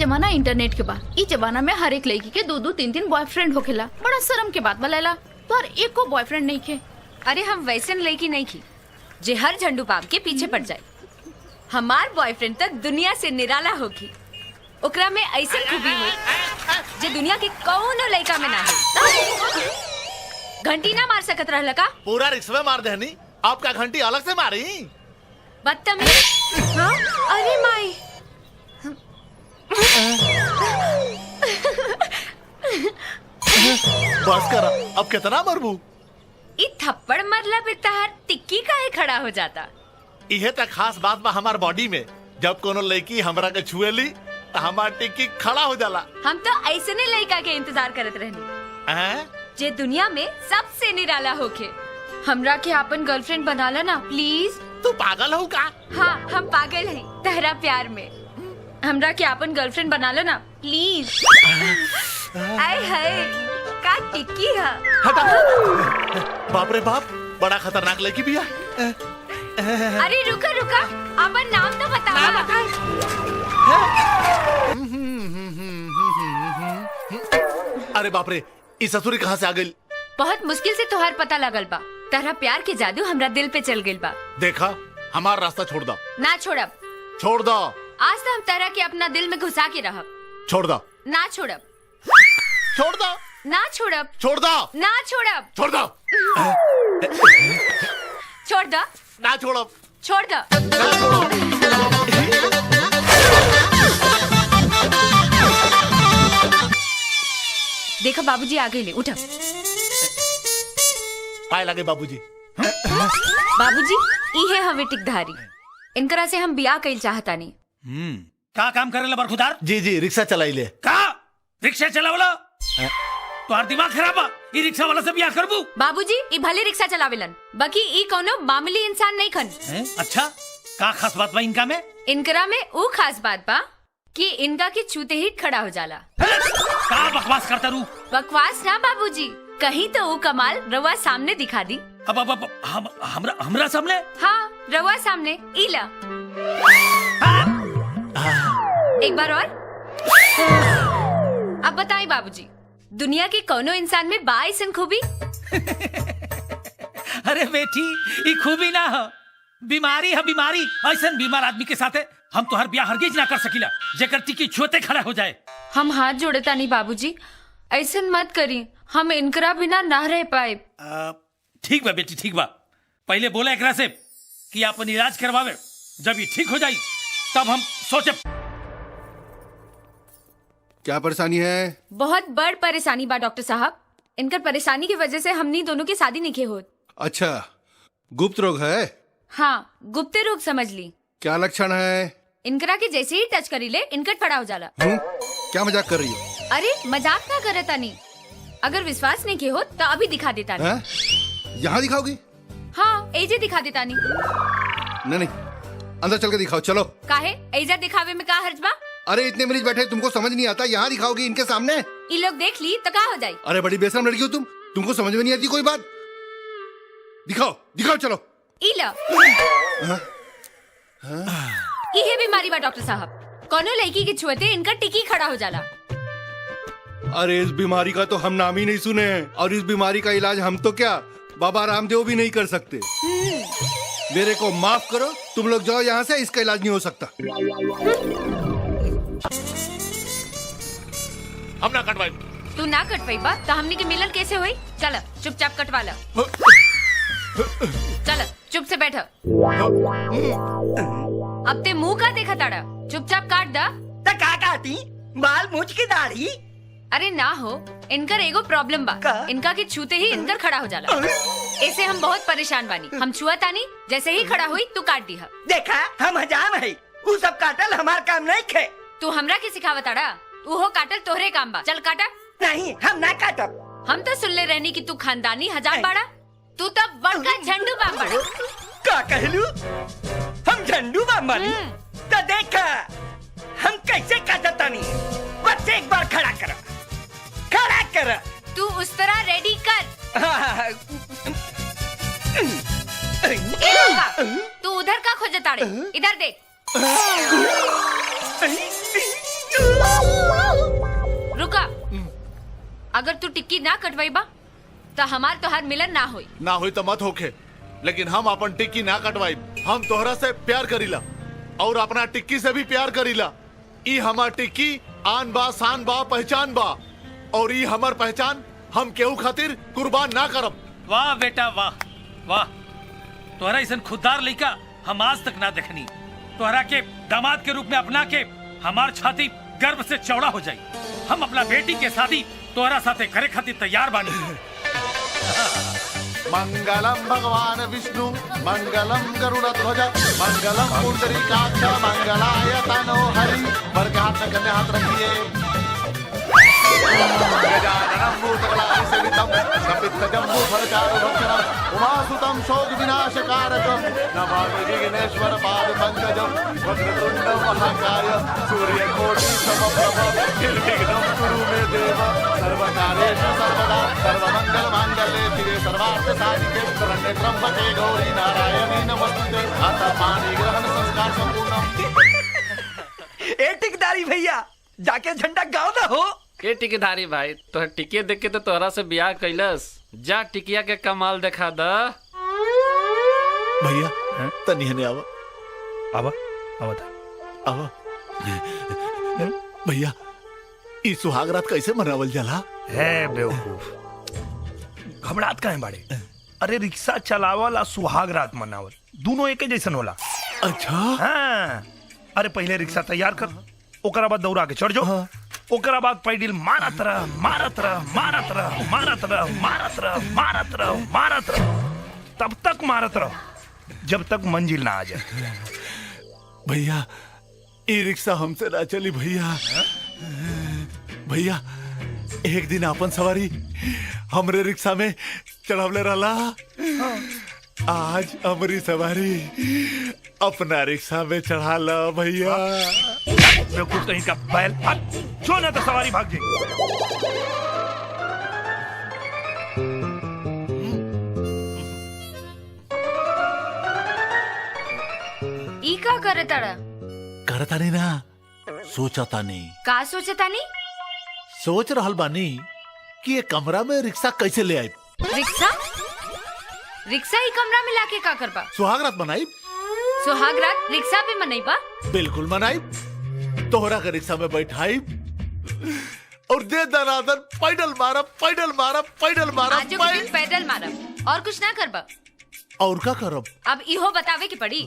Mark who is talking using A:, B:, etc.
A: जमाना इंटरनेट के बाद इस जमाना में हर एक लड़की के 2-2, 3-3 बॉयफ्रेंड होखेला। बड़ा शर्म के बात बलेला तो हर एक को बॉयफ्रेंड नहीं खे।
B: अरे हम वैसे लड़की नहीं की जे हर झंडू पाप के पीछे पड़ जाए। हमार बॉयफ्रेंड तो दुनिया से निराला होगी, ओकरा में ऐसे खूबी हो जे दुनिया के कौनो लड़का में ना है। घंटी ना मार सकत रहला का?
C: पूरा रिक्शा में मार देनी, आपका घंटी अलग से मारी।
B: बदतमीज। हाँ? अरे माई,
C: बस करा, अब कितना मरबू?
B: इ थप्पड़ मरला पे तहार टिक्की काहे खड़ा हो जाता?
C: इहे तक खास बात बा हमार बॉडी में, जब कोनो लड़की हमरा के छुएली तो हमार टिक्की खड़ा हो जाला।
B: हम तो ऐसे ने लड़का के इंतजार करत रहनी
C: हैं?
B: जे दुनिया में सबसे निराला होके। हमरा के अपन गर्लफ्रेंड बनाला ना प्लीज।
C: तू पागल हो का?
B: हाँ, हम पागल हैं तहरा प्यार में। हमरा के अपन गर्लफ्रेंड बना लो ना प्लीज। आय हाय, का टिक्की है।
C: हटा। बाप रे बाप, बड़ा खतरनाक लड़की भी है।
B: अरे रुका रुका, अपन नाम तो बताओ।
C: अरे बाप रे, इस ससुरी कहाँ से आ गई?
B: बहुत मुश्किल से तोहार पता लगल बा। तरह प्यार के जादू हमरा दिल पे चल गइल बा।
C: देखा, हमारा रास्ता छोड़ दो।
B: ना छोड़ब।
C: छोड़ दो।
B: आज तो हम तरह के अपना दिल में घुसा के रहब।
C: छोड़ दो।
B: ना छोड़ब।
C: छोड़ दो।
B: ना छोड़ब।
C: छोड़ दो।
B: ना छोड़ब।
C: छोड़ दो।
B: छोड़ दो।
C: ना छोड़ो।
B: छोड़ दो।
C: ना छोड़ो।
B: देखो बाबूजी आ गए, उठो।
C: पाए लगे बाबूजी।
B: बाबूजी, इहे हवे टिकधारी। इनकरा से हम बियाह कइल चाहता नहीं।
D: का काम करेला बरखुदार?
C: जी जी, रिक्शा चलाई ले।
D: का रिक्शा चलावला? तोहार दिमाग खराब बा? ई रिक्शा वाला से बियाह करबू?
B: बाबूजी, ई भले रिक्शा चलावेलन, बाकी ई कोनो मामूली इंसान नहीं खन।
D: अच्छा, का खास बात बा इनका में?
B: इनकरा में ऊ खास बात बा कि इनका के छूते ही खड़ा हो जाला।
D: का बकवास करता रू?
B: बकवास ना बाबूजी, कहीं तो वो कमाल रवा सामने दिखा दी।
D: अब हमरा सामने?
B: हाँ, रवा सामने। इला एक बार और। अब बताएं बाबूजी, दुनिया के कोनो इंसान में बा ऐसन खूबी?
D: अरे बेटी, ई खूबी ना हो, बीमारी है बीमारी। ऐसन बीमार आदमी के साथे हम तो हर ब्याह हरगिज ना कर सकीला जेकर टिकी छुते खड़ा हो जाए।
B: हम हाथ जोड़ता नहीं बाबूजी, ऐसन मत करी, हम इनकरा बिना ना रह पाए।
D: ठीक बा बेटी, ठीक बा। पहले बोला एकरा से कि अपन इलाज करवावे, जब ये ठीक हो जाई तब हम सोचे।
E: क्या परेशानी है?
B: बहुत बड़ परेशानी बा डॉक्टर साहब। इनकर परेशानी की वजह से हमनी दोनों की शादी नहीं होत।
E: अच्छा, गुप्त रोग है?
B: हाँ, गुप्त रोग समझ ली।
E: क्या लक्षण है?
B: इनकरा के जैसे ही टच करी ले इनकर खड़ा हो जाला।
E: क्या मजाक कर रही हो?
B: अरे मजाक ना करता नहीं, अगर विश्वास नहीं के हो तो अभी दिखा देता नहीं।
E: यहाँ दिखाओगी?
B: हाँ, एजे दिखा देता नहीं।
E: नहीं, अंदर चल के दिखाओ, चलो।
B: काहे? एजा दिखावे में का हर्ज बा?
E: अरे इतने मरीज बैठे, तुमको समझ नहीं आता? यहाँ दिखाओगी इनके सामने?
B: ये लोग देख ली तो का हो जाये?
E: अरे बड़ी बेशरम लड़की हो तुम, तुमको समझ में नहीं आती कोई बात? दिखाओ दिखाओ, चलो।
B: ये बीमारी बा डॉक्टर साहब, कोनो लड़की के छुएते इनका टिकी खड़ा हो जाला।
E: अरे इस बीमारी का तो हम नाम ही नहीं सुने हैं, और इस बीमारी का इलाज हम तो क्या बाबा रामदेव भी नहीं कर सकते। मेरे को माफ करो, तुम लोग जाओ यहाँ से, इसका इलाज नहीं हो सकता।
C: हम ना कटवाई।
B: तू ना कटवाई बा तो हमने के मिलन कैसे हुई? चल चुपचाप कटवा ला। चल चुप से बैठ। अब ते मुंह का देखा ताड़ा, चुपचाप काट दा।
F: त का काटी? बाल मूछ की दाढ़ी?
B: अरे ना हो, इनकर एगो प्रॉब्लम बा। इनका के छूते ही इनकर खड़ा हो जाला। ऐसे हम बहुत परेशान बानी। हम छुआ तानी, जैसे ही खड़ा हुई तू काट दी।
F: देखा, हम हजाम है, वो सब काटल हमार काम नहीं खे।
B: तू हमरा के सिखावत ताड़ा? तू हो काटल तोहरे काम बा। चल काटा।
F: नहीं, हम ना काटब।
B: हम तो सुन ले रहनी कि तू खानदानी हजाम बाड़ा, तू तो बड़का झंडू बाम बाड़ा।
F: का कहलू? हम झंडू बाम बानी? तो देखा हम कैसे काटतानी। बस एक बार खड़ा कर, खड़ा कर।
B: तू उस तरह रेडी कर। तू उधर का खोजताड़े? इधर देख। अगर तू टिक्की ना कटवाईबा तो हमार तोहार मिलन ना होई।
C: ना हुई तो मत होखे, लेकिन हम अपन टिक्की ना कटवाई। हम तोहरा से प्यार करीला और अपना टिक्की से भी प्यार करीला। ई हमार टिक्की आन बा, शान बा, पहचान बा, और ई हमार पहचान हम केहू खातिर कुर्बान ना करब।
D: वाह बेटा वाह वाह, तोहरा ऐसा खुददार लड़का हम आज तक ना देखनी। तोहरा के दामाद के रूप में अपना के हमार छाती गर्व से चौड़ा हो जाई। हम अपना बेटी के शादी तोहरा साथे करे खातिर तैयार बानी।
C: मंगलम भगवान विष्णु, मंगलम गरुड़ध्वज, मंगलम पुंडरीकाक्ष, मंगलाय तनो हरि। बर के हाथ में कन्या हाथ रखिए। गजाननं भूतगणाधिसेवितं कपित्थजम्बूफलचारुभक्षणं उमासुतं शोकविनाशकारकं नमामि विघ्नेश्वर पादपङ्कजं। वक्रतुण्डं महाकाय सूर्यकोटिसमप्रभ निर्विघ्नं कुरु मे देव। सर्वकार्येषु सर्वदा सर्वमङ्गलमाङ्गल्ये शिवे सर्वार्थसाधिके शरण्ये त्र्यम्बके गौरी नारायणी नमोस्तुते। अथ पाणि ग्रहण संस्कार संपूर्णम्।
F: ए टिकदारी भैया, जाके झंडा गाओ ना हो।
G: के टिकीधारी भाई, तोहर टिकिया देख के तो तोहरा से ब्याह कैलस। जा टिकिया के कमाल दिखा द।
C: भैया तनी हने आवा
H: आवा आवा था।
C: आवा। भैया ई सुहाग रात कैसे मनावल जाला?
H: है बेवकूफ, घबरात काहे बाड़े? अरे रिक्शा चलावल सुहाग रात मनावल दोनों एके जैसन होला।
C: अच्छा
H: हाँ, अरे पहले रिक्शा तैयार कर, ओकरा बाद दौड़ा के चढ़ जाओ। ओकरा बाद पैडिल मारत रह, मारत रह, मारत रह, मारत रह, मारत रह, मारत रह, मारत रह, तब तक मारत रह जब तक मंजिल ना आ जाए।
C: भैया ई रिक्शा हमसे ना चली भैया। भैया एक दिन अपन सवारी हमरे रिक्शा में चढ़ावले रहला। आज हमारी सवारी अपना रिक्शा में चढ़ा ला भैया।
H: बेवकूफ कहीं का बैल, जो ना तो सवारी भाग जाए।
B: ई का करे ताड़ा?
C: करता नहीं ना, सोचता नहीं।
B: का सोचता नहीं?
C: सोच रहल बानी कि ये कमरा में रिक्शा कैसे ले आई।
B: रिक्शा रिक्शा ही कमरा में लाके का करबा?
C: सुहाग रात मनाई।
B: सुहाग रात रिक्शा पे मनईबा?
C: बिल्कुल मनाई। तोहरा के रिक्शा में बैठाई और दे दनादन पैडल मारब, पैडल मारब, पैडल मारब।
B: आजो के दिन पैदल मारब और कुछ ना करबा।
C: और का करब?
B: अब इहो बतावे की पड़ी।